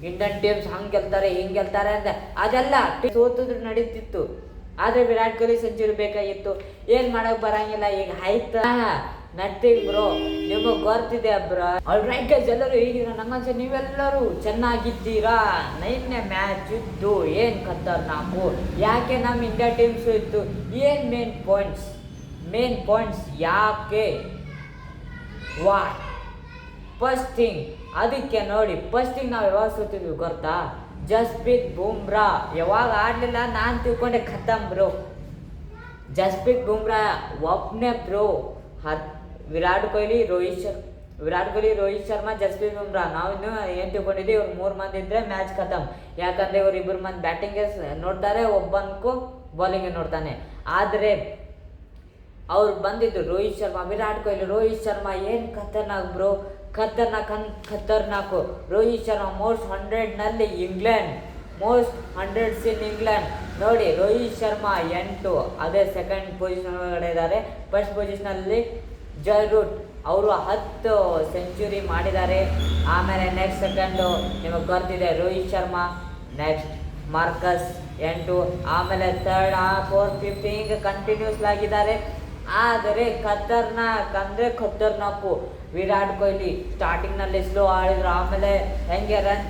Indian teams ಹಂಗೆ ಗೆಲ್ತಾರೆ ಹಿಂಗೆ ಗೆಲ್ತಾರೆ ಅಂತ ಅದೆಲ್ಲ ಸೋತಿದ್ರು ನಡೀತಿತ್ತು. ಆದರೆ ವಿರಾಟ್ ಕೊಹ್ಲಿ ಸೆಂಚುರಿ ಬೇಕಾಗಿತ್ತು. ಏನು ಮಾಡೋಕೆ ಬರಂಗಿಲ್ಲ. ಈಗ ಆಯ್ತಾ ನಥಿಂಗ್ ಬ್ರೋ. ನಿಮಗೆ ಗೊತ್ತಿದೆ ಬ್ರೋ. ಆಲ್ರೈಟ್ ಗೈಸ್, ಎಲ್ಲರೂ ಹೇಗಿದ್ದೀರಾ? ನಂಗನ್ಸ ನೀವೆಲ್ಲರೂ ಚೆನ್ನಾಗಿದ್ದೀರಾ. 9ನೇ ಮ್ಯಾಚ್ ಇದ್ದು ಏನು ಖತರ್ನಾಕು. ಯಾಕೆ ನಮ್ಮ ಇಂಡಿಯಾ ಟೀಮ್ಸು ಇತ್ತು. ಏನು ಮೇನ್ ಪಾಯಿಂಟ್ಸ್ ಯಾಕೆ ವಾಯ್ ಫಸ್ಟ್ ಥಿಂಗ್ ಅದಕ್ಕೆ ನೋಡಿ. ಫಸ್ಟ್ ಥಿಂಗ್ ನಾವು ಯಾವಾಗ ಸೋತಿದ್ವಿ ಗೊತ್ತಾ? ಜಸ್ಪ್ರೀತ್ ಬುಮ್ರಾ ಯಾವಾಗ ಆಡಲಿಲ್ಲ ನಾನು ತಿಳ್ಕೊಂಡೆ ಖತಮ್ ಬ್ರೋ. ಜಸ್ಪ್ರೀತ್ ಬುಮ್ರಾ ಒಬ್ಬನೇ ಬ್ರೋ. ವಿರಾಟ್ ಕೊಹ್ಲಿ ರೋಹಿತ್ ಶರ್ಮಾ ಜಸ್ಪ್ರೀತ್ ಬುಮ್ರಾ ನಾವು ಇನ್ನೂ ಏನು ತಿಳ್ಕೊಂಡಿದ್ವಿ, ಇವ್ರು 3 ಮಂದಿ ಇದ್ದರೆ ಮ್ಯಾಚ್ ಖತಮ್. ಯಾಕಂದರೆ ಇವ್ರು 2 ಮಂದಿ ಬ್ಯಾಟಿಂಗ್ಗೆ ನೋಡ್ತಾರೆ, ಒಬ್ಬನಿಗೂ ಬಾಲಿಂಗ್ಗೆ ನೋಡ್ತಾನೆ. ಆದರೆ ಅವ್ರು ಬಂದಿದ್ದು ವಿರಾಟ್ ಕೊಹ್ಲಿ ರೋಹಿತ್ ಶರ್ಮಾ ಏನು ಖತರ್ನಾಕ್ ಬ್ರೋ. ಖತರ್ನಾಕು. ರೋಹಿತ್ ಶರ್ಮಾ ಮೋಸ್ಟ್ 100ನಲ್ಲಿ ಮೋಸ್ಟ್ 100s ಇನ್ ಇಂಗ್ಲೆಂಡ್. ನೋಡಿ, ರೋಹಿತ್ ಶರ್ಮಾ 8, ಅದೇ ಸೆಕೆಂಡ್ ಪೊಸಿಷನ್ ಒಳಗಡೆ ಇದ್ದಾರೆ. ಫಸ್ಟ್ ಪೊಸಿಷನಲ್ಲಿ ಜೈ ರೂಟ್, ಅವರು 10 ಸೆಂಚುರಿ ಮಾಡಿದ್ದಾರೆ. ಆಮೇಲೆ ನೆಕ್ಸ್ಟ್ ಸೆಕೆಂಡು ನಿಮಗೆ ಗೊತ್ತಿದೆ ರೋಹಿತ್ ಶರ್ಮಾ, ನೆಕ್ಸ್ಟ್ ಮಾರ್ಕಸ್ 8, ಆಮೇಲೆ 3rd 4th 5th ಹಿಂಗೆ ಕಂಟಿನ್ಯೂಸ್ ಆಗಿದ್ದಾರೆ. ಆದರೆ ಖತರ್ನಾಕು ವಿರಾಟ್ ಕೊಹ್ಲಿ. ಸ್ಟಾರ್ಟಿಂಗ್ನಲ್ಲಿ ಸ್ಲೋ ಆಡಿದ್ರು, ಆಮೇಲೆ ಹೆಂಗೆ ರನ್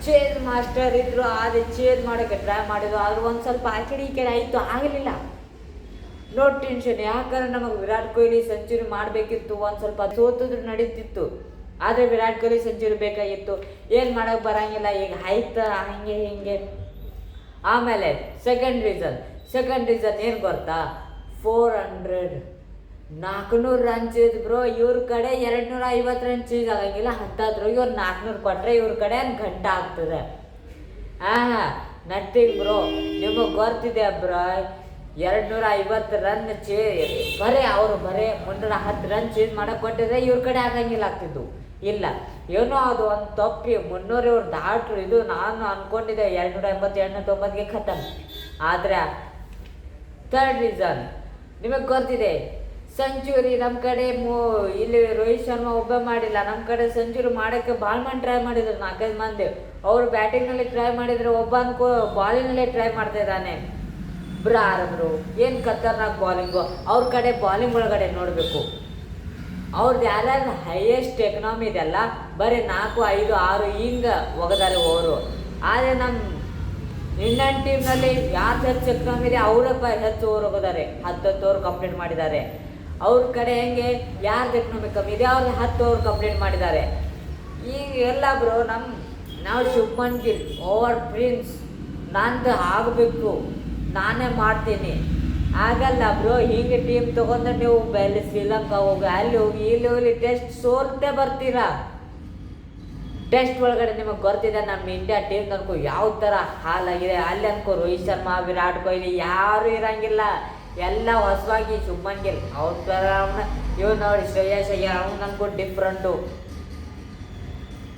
ಚೇಸ್ ಮಾಸ್ಟರ್ ಇದ್ರು. ಆದರೆ ಚೇಸ್ ಮಾಡೋಕ್ಕೆ ಟ್ರೈ ಮಾಡಿದ್ರು, ಆದರೂ ಒಂದು ಸ್ವಲ್ಪ ಆ ಕಡೆ ಈ ಕಡೆ ಆಯಿತು, ಆಗಲಿಲ್ಲ. No tension. ಯಾಕಂದ್ರೆ ನಮಗೆ ವಿರಾಟ್ ಕೊಹ್ಲಿ ಸೆಂಚುರಿ ಮಾಡಬೇಕಿತ್ತು. ಒಂದು ಸ್ವಲ್ಪ ಸೋತಿದ್ರು ನಡೀತಿತ್ತು. ಆದರೆ ವಿರಾಟ್ ಕೊಹ್ಲಿ ಸೆಂಚುರಿ ಬೇಕಾಗಿತ್ತು. ಏನು ಮಾಡೋಕೆ ಬರಂಗಿಲ್ಲ. ಈಗ ಆಯ್ತು ಹಿಂಗೆ. ಆಮೇಲೆ ಸೆಕೆಂಡ್ ರೀಸನ್ ಏನು ಗೊತ್ತಾ? 400 ರನ್ ಚೇಸ್ ಬ್ರೋ. ಇವ್ರ ಕಡೆ 250 ರನ್ ಚೇಸ್ ಆಗಂಗಿಲ್ಲ. 10 ಇವ್ರು 400 ಕೊಟ್ಟರೆ ಇವ್ರ ಕಡೆ ಗಂಟೆ ಆಗ್ತದೆ. Nothing bro. ನಿಮಗೆ ಗೊತ್ತಿದೆ ಬ್ರೋ, 250 ರನ್ ಅವರು 310 ರನ್ ಚೇಸ್ ಮಾಡಕ್ಕೆ ಕೊಟ್ಟಿದ್ರೆ ಇವ್ರ ಕಡೆ ಆಗಂಗಿಲ್ಲ ಆಗ್ತಿದ್ದು. ಇಲ್ಲ, ಏನೋ ಅದು ಒಂದು ತಪ್ಪಿ 300 ಇವ್ರು ದಾಟ್ರು. ಇದು ನಾನು ಅಂದ್ಕೊಂಡಿದ್ದೆ 280 290ಗೆ ಖತಮ್. ಆದರೆ ಥರ್ಡ್ ರೀಸನ್ ನಿಮಗೆ ಗೊತ್ತಿದೆ, ಸೆಂಚುರಿ ನಮ್ಮ ಕಡೆ ಇಲ್ಲಿ ರೋಹಿತ್ ಶರ್ಮಾ ಒಬ್ಬ ಮಾಡಿಲ್ಲ. ನಮ್ಮ ಕಡೆ ಸೆಂಚುರಿ ಮಾಡೋಕ್ಕೆ ಭಾಳ ಮಂದಿ ಟ್ರೈ ಮಾಡಿದ್ರು, 4-5 ಮಂದಿ. ಅವರು ಬ್ಯಾಟಿಂಗ್ನಲ್ಲಿ ಟ್ರೈ ಮಾಡಿದರೆ, ಒಬ್ಬ ಬಾಲಿಂಗಲ್ಲೇ ಟ್ರೈ ಮಾಡ್ತಾ ಇದ್ದಾನೆ. ಬ್ರೋ ಏನು ಖತರ್ನಾಕ್ ಬಾಲಿಂಗು. ಅವ್ರ ಕಡೆ ಬಾಲಿಂಗ್ ಒಳಗಡೆ ನೋಡಬೇಕು. ಅವ್ರದ್ದು ಯಾರ್ಯಾರು ಹೈಯೆಸ್ಟ್ ಎಕನಾಮಿ ಇದೆಲ್ಲ ಬರೀ 4, 5, 6 ಹಿಂಗೆ ಒಗದಾರೆ ಓವರು. ಆದರೆ ನಮ್ಮ ಇಂಡಿಯನ್ ಟೀಮ್ನಲ್ಲಿ ಯಾರು ಹೆಚ್ಚು ಎಕನಾಮಿ ಇದೆ ಅವರೇ ಹೆಚ್ಚು ಓವರ್ ಹೋಗಿದ್ದಾರೆ. 10 ಓವರ್ ಕಂಪ್ಲೀಟ್ ಮಾಡಿದ್ದಾರೆ. ಅವ್ರ ಕಡೆ ಹೆಂಗೆ ಯಾರ್ದು ಎಕನಾಮಿ ಕಮ್ಮಿ ಇದೆ ಅವ್ರದ್ದು 10 ಓವರ್ ಕಂಪ್ಲೀಟ್ ಮಾಡಿದ್ದಾರೆ. ಈಗ ಎಲ್ಲ ಬ್ರೋ ನಾವು ಶುಭ್ಮನ್ ಗಿಲ್ ಓವರ್ ಪ್ರಿನ್ಸ್ ನಂದು ಆಗಬೇಕು, ನಾನೇ ಮಾಡ್ತೀನಿ. ಆಗಲ್ಲ ಬ್ರೋ. ಹೀಗೆ ಟೀಮ್ ತೊಗೊಂಡ್ರೆ ನೀವು ಅಲ್ಲಿ ಶ್ರೀಲಂಕಾ ಹೋಗಿ ಅಲ್ಲಿ ಹೋಗಿ ಇಲ್ಲಿ ಹೋಗಿ ಟೆಸ್ಟ್ ಸೋಲ್ತೇ ಬರ್ತೀರಾ. ಟೆಸ್ಟ್ ಒಳಗಡೆ ನಿಮಗೆ ಗೊತ್ತಿದೆ ನಮ್ಮ ಇಂಡಿಯಾ ಟೀಮ್ ಅನ್ಕೋ ಯಾವ ಥರ ಹಾಲಾಗಿದೆ. ಅಲ್ಲಿ ಅನ್ಕೋ ರೋಹಿತ್ ಶರ್ಮಾ ವಿರಾಟ್ ಕೊಹ್ಲಿ ಯಾರೂ ಇರೋಂಗಿಲ್ಲ. ಎಲ್ಲ ಹೊಸವಾಗಿ ಶುಭ್ಮನ್ ಗಿಲ್ ಅವ್ರ ಥರ ಇವ್ ನೋಡಿ ಶ್ರೇಯಸ್ ಅಯ್ಯರ್ ಅವ್ನು ಅನ್ಕೋ ಡಿಫ್ರೆಂಟು.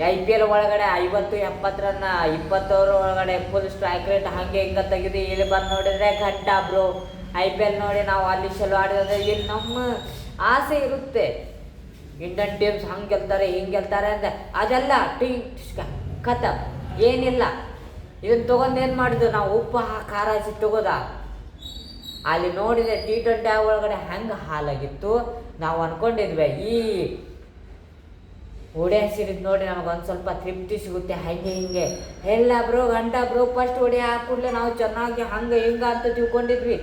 IPL ಒಳಗಡೆ 50-70 ರನ್ 20 ಓವರ್ ಒಳಗಡೆ ಫುಲ್ ಸ್ಟ್ರೈಕ್ ರೇಟ್ ಹಾಗೆ ಹಿಂಗೆ ತೆಗೆದು ಇಲ್ಲಿ ಬಂದು ನೋಡಿದರೆ ಗಂಟಾ ಬ್ರೋ. IPL ನೋಡಿ ನಾವು ಅಲ್ಲಿ ಚಲೋ ಆಡಿದ್ರೆ ಇಲ್ಲಿ ನಮ್ಮ ಆಸೆ ಇರುತ್ತೆ ಇಂಡಿಯನ್ ಟೀಮ್ಸ್ ಹಂಗೆ ಗೆಲ್ತಾರೆ ಹಿಂಗೆ ಗೆಲ್ತಾರೆ ಅಂತ. ಅದೆಲ್ಲ ಖತಮ್. ಏನಿಲ್ಲ. ಇದನ್ನು ತೊಗೊಂಡು ಏನು ಮಾಡಿದ್ವಿ ನಾವು? ಉಪ್ಪು ಖಾರ ಹಚ್ಚಿ ತಗೋದ. ಅಲ್ಲಿ ನೋಡಿದರೆ T20 ಒಳಗಡೆ ಹೆಂಗೆ ಹಾಲಾಗಿತ್ತು. ನಾವು ಅಂದ್ಕೊಂಡಿದ್ವಿ ಈ ಒಡಿಯಾ ಸೀರೀಸ್ ನೋಡಿ ನಮಗೊಂದು ಸ್ವಲ್ಪ ತೃಪ್ತಿ ಸಿಗುತ್ತೆ ಹಿಂಗೆ ಎಲ್ಲ ಬ್ರೋ. ಗಂಟಾ ಬ್ರೋ ಫಸ್ಟ್ ಒಡಿಯಾ ಹಾಕೂಡ್ಲೆ ನಾವು ಚೆನ್ನಾಗಿ ಹಂಗೆ ಹಿಂಗೆ ಅಂತ ತಿಳ್ಕೊಂಡಿದ್ವಿ.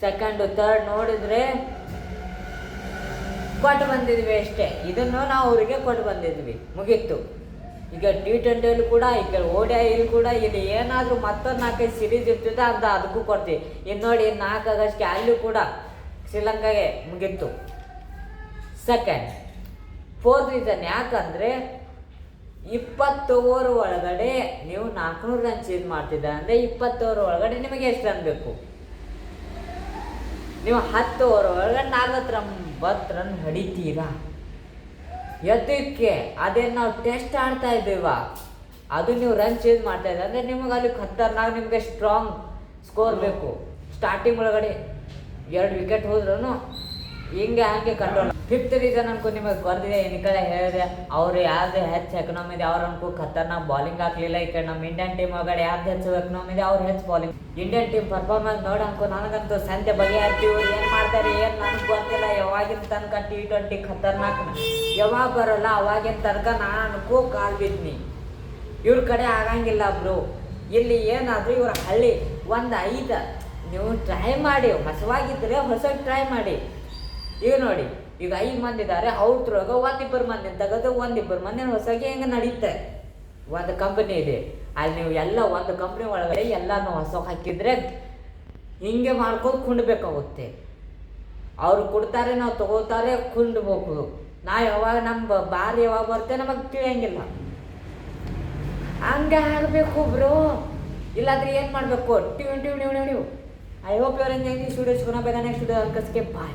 ಸೆಕೆಂಡು ಥರ್ಡ್ ನೋಡಿದರೆ ಕೊಟ್ಟು ಬಂದಿದ್ವಿ ಅಷ್ಟೇ. ಇದನ್ನು ನಾವು ಅವರಿಗೆ ಕೊಟ್ಟು ಬಂದಿದ್ವಿ, ಮುಗೀತು. ಈಗ T20 ಕೂಡ ಈಗ ODI ಕೂಡ ಇಲ್ಲಿ ಏನಾದರೂ ಮತ್ತೊಂದು 4-5 ಸೀರೀಸ್ ಇರ್ತಿದೆ ಅಂತ ಅದಕ್ಕೂ ಕೊಡ್ತೀವಿ. ಇನ್ನು ನೋಡಿ 4 ಆಗಸ್ಟ್ಗೆ ಅಲ್ಲೂ ಕೂಡ ಶ್ರೀಲಂಕಾಗೆ ಮುಗೀತು. ಸೆಕೆಂಡ್ ಫೋರ್ತ್ ರೀಸನ್ ಯಾಕಂದರೆ 20 ಓವರ್ ಒಳಗಡೆ ನೀವು 400 ರನ್ ಚೇಸ್ ಮಾಡ್ತಿದ್ದ ಅಂದರೆ 20 ಓವರ್ ಒಳಗಡೆ ನಿಮಗೆ ಎಷ್ಟು ರನ್ ಬೇಕು? ನೀವು 10 ಓವರ್ ಒಳಗಡೆ 49 ರನ್ ಹೊಡಿತೀರಾ. ಎದಕ್ಕೆ? ಅದೇನು ನಾವು ಟೆಸ್ಟ್ ಆಡ್ತಾ ಇದ್ದೀವ, ಅದು ನೀವು ರನ್ ಚೇಂಜ್ ಮಾಡ್ತಾ ಇದ್ದೀರ ಅಂದರೆ ನಿಮಗೆ ಅಲ್ಲಿ ಖತರ್ನಾಕ್ ನಿಮಗೆ ಸ್ಟ್ರಾಂಗ್ ಸ್ಕೋರ್ ಬೇಕು. ಸ್ಟಾರ್ಟಿಂಗ್ ಒಳಗಡೆ 2 ವಿಕೆಟ್ ಹೋದ್ರೂ ಹಿಂಗೆ ಹಂಗೆ ಕಂಟ್ರೋಲ್. ಫಿಫ್ತ್ ರೀಸನ್ ಅನ್ಕೋ ನಿಮಗೆ ಬರ್ದಿದೆ ಈ ಕಡೆ ಹೇಳಿದೆ, ಅವ್ರು ಯಾವ್ದು ಹೆಚ್ಚು ಎಕನಾಮಿ ಇದೆ ಅವ್ರು ಅನ್ಕೋ ಖತರ್ನಾಕ್ ಬಾಲಿಂಗ್ ಹಾಕ್ಲಿಲ್ಲ. ಈ ಕಡೆ ನಮ್ಮ ಇಂಡಿಯನ್ ಟೀಮ್ ಒಳಗಡೆ ಯಾವ್ದು ಹೆಚ್ಚು ಎಕನಾಮಿ ಇದೆ ಅವ್ರು ಹೆಚ್ಚು ಬಾಲಿಂಗ್. ಇಂಡಿಯನ್ ಟೀಮ್ ಪರ್ಫಾರ್ಮೆನ್ಸ್ ನೋಡಿ ಅನ್ಕೋ ನನಗಂತೂ ಸಂತೆ ಬಗೆಹರ್ತೀವಿ ಇವ್ರು ಏನು ಮಾಡ್ತಾರೆ ಏನು ನನಗೆ ಗೊತ್ತಿಲ್ಲ. ಯಾವಾಗಿನ ತನಕ T20 ಖತರ್ನಾಕ್ ಯಾವಾಗ ಬರೋಲ್ಲ ಅವಾಗಿನ ತನಕ ನಾನು ಅನ್ಕೋ ಕಾಲ್ ಬಿದ್ನಿ. ಇವ್ರ ಕಡೆ ಆಗಂಗಿಲ್ಲ ಬ್ರೋ. ಇಲ್ಲಿ ಏನಾದರೂ ಇವ್ರ ಹಳ್ಳಿ ಒಂದು 5 ನೀವು ಟ್ರೈ ಮಾಡಿ, ಹೊಸವಾಗಿದ್ದರೆ ಹೊಸ ಟ್ರೈ ಮಾಡಿ. ಈಗ ನೋಡಿ ಈಗ 5 ಮಂದಿ ಇದ್ದಾರೆ, ಅವ್ರೊಳಗ 1-2 ಮಂದಿ ತೆಗೆದು 1-2 ಮಂದಿ ಹೊಸಗೆ ಹೆಂಗೆ ನಡೀತೆ. ಒಂದು ಕಂಪನಿ ಇದೆ ಅಲ್ಲಿ ನೀವು ಎಲ್ಲ ಒಂದು ಕಂಪ್ನಿ ಒಳಗಡೆ ಎಲ್ಲನೂ ಹೊಸ ಹಾಕಿದರೆ ಹಿಂಗೆ ಮಾಡ್ಕೊಂಡು ಕುಂಡ್ಬೇಕಾಗುತ್ತೆ. ಅವ್ರು ಕೊಡ್ತಾರೆ ನಾವು ತಗೋತಾರೆ ಕುಂಡ್ಬೇಕು. ನಾವು ಯಾವಾಗ ನಮ್ಮ ಬಾರಿ ಯಾವಾಗ ಬರುತ್ತೆ ನಮಗೆ ತಿಳಿಯಂಗಿಲ್ಲ. ಹಂಗೆ ಆಗಬೇಕು ಬ್ರೋ. ಇಲ್ಲಾಂದ್ರೆ ಏನು ಮಾಡಬೇಕು? ಟಿವ್ I hope your enjoying this video. ಸಿಗೋಣ ಬೇಗ ನೆಕ್ಸ್ಟ್ ವಿಡಿಯೋ. ಬಾಯ್.